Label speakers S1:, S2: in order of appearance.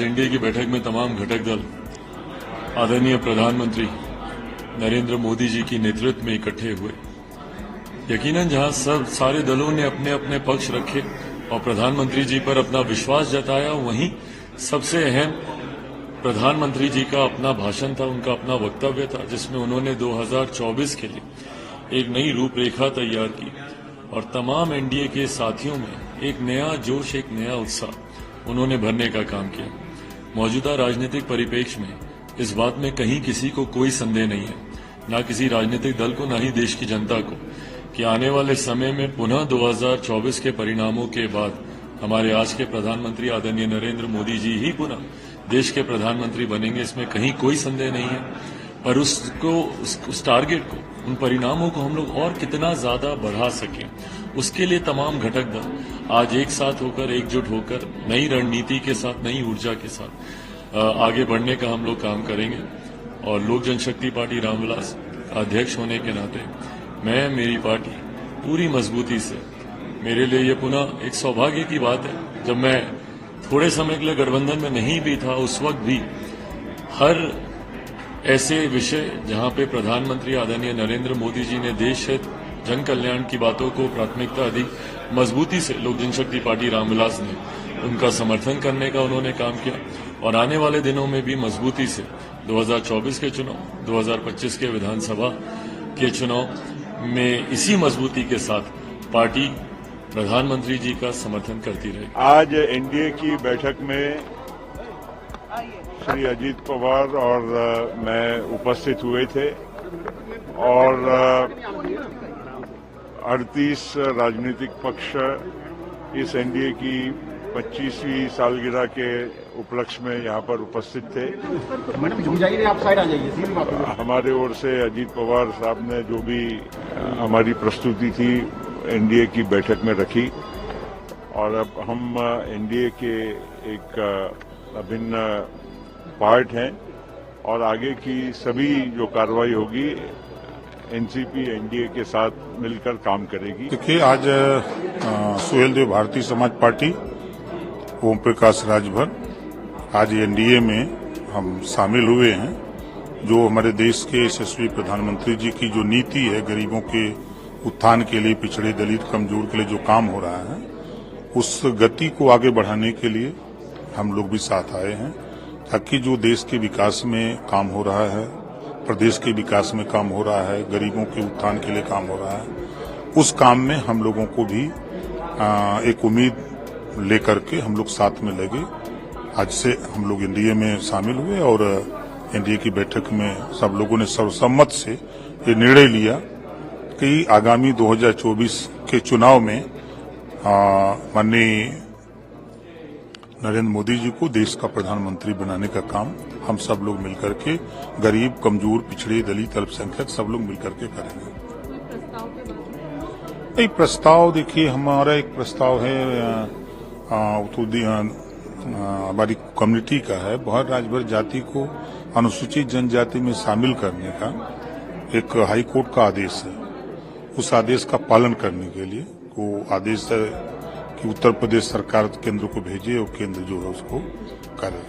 S1: आज एनडीए की बैठक में तमाम घटक दल आदरणीय प्रधानमंत्री नरेंद्र मोदी जी की नेतृत्व में इकट्ठे हुए। यकीनन जहां सारे दलों ने अपने अपने पक्ष रखे और प्रधानमंत्री जी पर अपना विश्वास जताया, वहीं सबसे अहम प्रधानमंत्री जी का अपना भाषण था, उनका अपना वक्तव्य था, जिसमें उन्होंने 2024 के लिए एक नई रूपरेखा तैयार की और तमाम एनडीए के साथियों में एक नया जोश, एक नया उत्साह उन्होंने भरने का काम किया। मौजूदा राजनीतिक परिप्रेक्ष्य में इस बात में कहीं किसी को कोई संदेह नहीं है, न किसी राजनीतिक दल को, न ही देश की जनता को, कि आने वाले समय में पुनः 2024 के परिणामों के बाद हमारे आज के प्रधानमंत्री आदरणीय नरेंद्र मोदी जी ही पुनः देश के प्रधानमंत्री बनेंगे। इसमें कहीं कोई संदेह नहीं है। पर उस टारगेट को, उन परिणामों को हम लोग और कितना ज्यादा बढ़ा सकें, उसके लिए तमाम घटक दल आज एक साथ होकर, एकजुट होकर, नई रणनीति के साथ, नई ऊर्जा के साथ आगे बढ़ने का हम लोग काम करेंगे। और लोक जनशक्ति पार्टी रामविलास अध्यक्ष होने के नाते मैं, मेरी पार्टी पूरी मजबूती से, मेरे लिए ये पुनः एक सौभाग्य की बात है, जब मैं थोड़े समय के लिए गठबंधन में नहीं भी था, उस वक्त भी हर ऐसे विषय जहां पे प्रधानमंत्री आदरणीय नरेंद्र मोदी जी ने देश हित, जन कल्याण की बातों को प्राथमिकता दी, मजबूती से लोक जनशक्ति पार्टी रामविलास ने उनका समर्थन करने का उन्होंने काम किया। और आने वाले दिनों में भी मजबूती से 2024 के चुनाव, 2025 के विधानसभा के चुनाव में इसी मजबूती के साथ पार्टी प्रधानमंत्री जी का समर्थन करती रही।
S2: आज एनडीए की बैठक में श्री अजीत पवार और मैं उपस्थित हुए थे और 38 राजनीतिक पक्ष इस एनडीए की 25वीं सालगिरह के उपलक्ष्य में यहाँ पर उपस्थित थे।
S3: आप साइड आ जाइए।
S2: हमारे ओर से अजीत पवार साहब ने जो भी हमारी प्रस्तुति थी एनडीए की बैठक में रखी और अब हम एनडीए के एक अभिन्न पार्ट हैं और आगे की सभी जो कार्रवाई होगी एनसीपी एनडीए के साथ मिलकर काम करेगी।
S4: देखिए, आज सुहेल देव भारतीय समाज पार्टी, ओम प्रकाश राजभर, आज एनडीए में हम शामिल हुए हैं। जो हमारे देश के यशस्वी प्रधानमंत्री जी की जो नीति है, गरीबों के उत्थान के लिए, पिछड़े दलित कमजोर के लिए जो काम हो रहा है, उस गति को आगे बढ़ाने के लिए हम लोग भी साथ आए हैं, ताकि जो देश के विकास में काम हो रहा है, प्रदेश के विकास में काम हो रहा है, गरीबों के उत्थान के लिए काम हो रहा है, उस काम में हम लोगों को भी एक उम्मीद लेकर के हम लोग साथ में लगे। आज से हम लोग एनडीए में शामिल हुए और एनडीए की बैठक में सब लोगों ने सर्वसम्मत से ये निर्णय लिया कि आगामी 2024 के चुनाव में माननीय नरेंद्र मोदी जी को देश का प्रधानमंत्री बनाने का काम हम सब लोग मिलकर के, गरीब, कमजोर, पिछड़े, दलित, अल्पसंख्यक सब लोग मिलकर के करेंगे। एक प्रस्ताव, देखिए, हमारा एक प्रस्ताव है हमारी कम्युनिटी का है, बहुत राजभर जाति को अनुसूचित जनजाति में शामिल करने का एक हाई कोर्ट का आदेश है। उस आदेश का पालन करने के लिए वो आदेश है कि उत्तर प्रदेश सरकार केंद्र को भेजे और केंद्र जो है उसको करे।